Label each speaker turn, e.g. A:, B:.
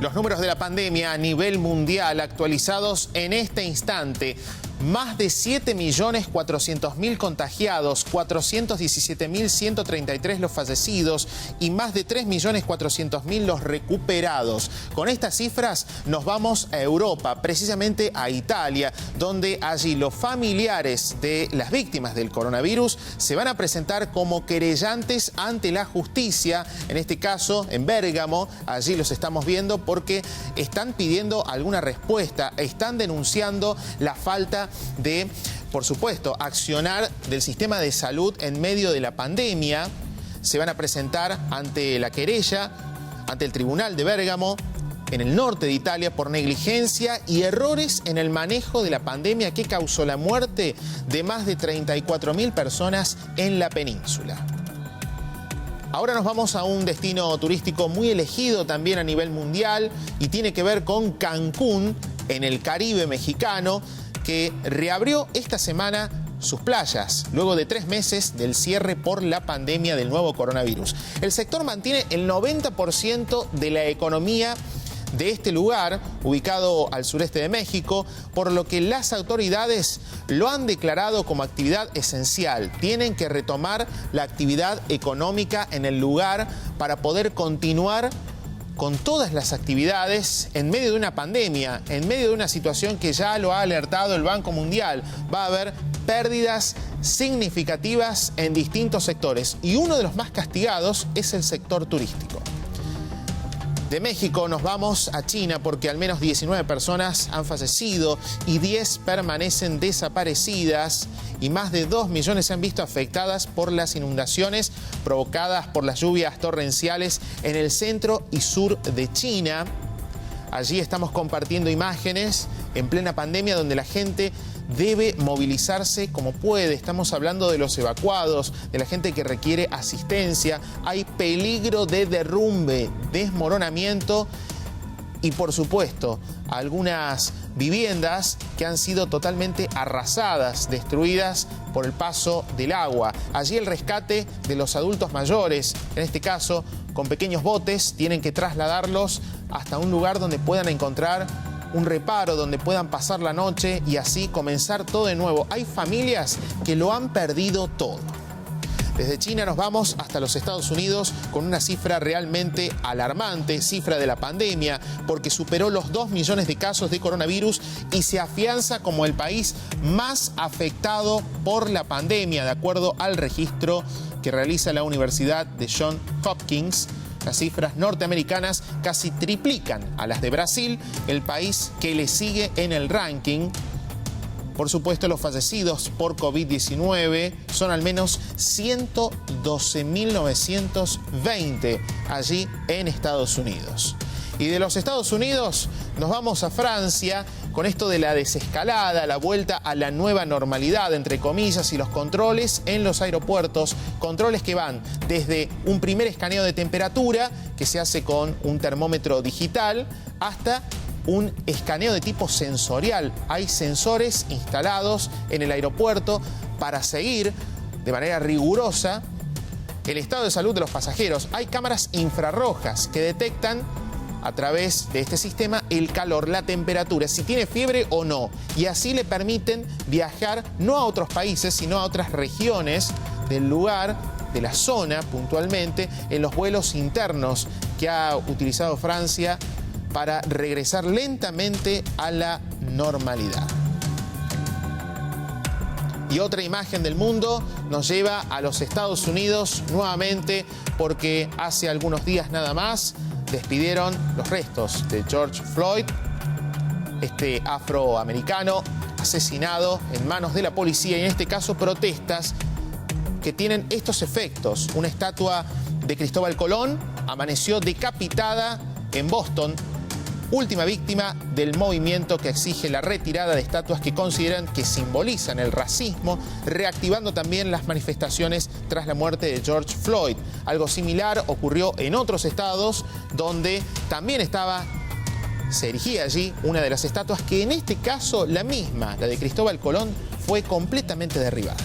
A: Los números de la pandemia a nivel mundial actualizados en este instante. Más de 7.400.000 contagiados, 417.133 los fallecidos y más de 3.400.000 los recuperados. Con estas cifras nos vamos a Europa, precisamente a Italia, donde allí los familiares de las víctimas del coronavirus se van a presentar como querellantes ante la justicia. En este caso, en Bérgamo, allí los estamos viendo porque están pidiendo alguna respuesta, están denunciando la falta de, por supuesto, accionar del sistema de salud en medio de la pandemia. Se van a presentar ante la querella, ante el tribunal de Bérgamo, en el norte de Italia, por negligencia y errores en el manejo de la pandemia que causó la muerte de más de 34.000 personas en la península. Ahora nos vamos a un destino turístico muy elegido también a nivel mundial y tiene que ver con Cancún, en el Caribe mexicano, que reabrió esta semana sus playas, luego de 3 meses del cierre por la pandemia del nuevo coronavirus. El sector mantiene el 90% de la economía de este lugar, ubicado al sureste de México, por lo que las autoridades lo han declarado como actividad esencial. Tienen que retomar la actividad económica en el lugar para poder continuar con todas las actividades en medio de una pandemia, en medio de una situación que ya lo ha alertado el Banco Mundial. Va a haber pérdidas significativas en distintos sectores y uno de los más castigados es el sector turístico. De México nos vamos a China porque al menos 19 personas han fallecido y 10 permanecen desaparecidas y más de 2 millones se han visto afectadas por las inundaciones provocadas por las lluvias torrenciales en el centro y sur de China. Allí estamos compartiendo imágenes en plena pandemia donde la gente debe movilizarse como puede. Estamos hablando de los evacuados, de la gente que requiere asistencia. Hay peligro de derrumbe, desmoronamiento y, por supuesto, algunas viviendas que han sido totalmente arrasadas, destruidas por el paso del agua. Allí el rescate de los adultos mayores, en este caso con pequeños botes, tienen que trasladarlos hasta un lugar donde puedan encontrar un reparo, donde puedan pasar la noche y así comenzar todo de nuevo. Hay familias que lo han perdido todo. Desde China nos vamos hasta los Estados Unidos con una cifra realmente alarmante, cifra de la pandemia, porque superó los 2 millones de casos de coronavirus y se afianza como el país más afectado por la pandemia, de acuerdo al registro que realiza la Universidad de Johns Hopkins. Las cifras norteamericanas casi triplican a las de Brasil, el país que le sigue en el ranking. Por supuesto, los fallecidos por COVID-19 son al menos 112.920 allí en Estados Unidos. Y de los Estados Unidos nos vamos a Francia con esto de la desescalada, la vuelta a la nueva normalidad, entre comillas, y los controles en los aeropuertos. Controles que van desde un primer escaneo de temperatura, que se hace con un termómetro digital, hasta un escaneo de tipo sensorial. Hay sensores instalados en el aeropuerto para seguir de manera rigurosa el estado de salud de los pasajeros. Hay cámaras infrarrojas que detectan a través de este sistema el calor, la temperatura, si tiene fiebre o no. Y así le permiten viajar no a otros países, sino a otras regiones del lugar, de la zona puntualmente, en los vuelos internos que ha utilizado Francia para regresar lentamente a la normalidad. Y otra imagen del mundo nos lleva a los Estados Unidos nuevamente porque hace algunos días nada más despidieron los restos de George Floyd, este afroamericano asesinado en manos de la policía, y en este caso protestas que tienen estos efectos. Una estatua de Cristóbal Colón amaneció decapitada en Boston, última víctima del movimiento que exige la retirada de estatuas que consideran que simbolizan el racismo, reactivando también las manifestaciones tras la muerte de George Floyd. Algo similar ocurrió en otros estados donde también se erigía allí una de las estatuas que en este caso la misma, la de Cristóbal Colón, fue completamente derribada.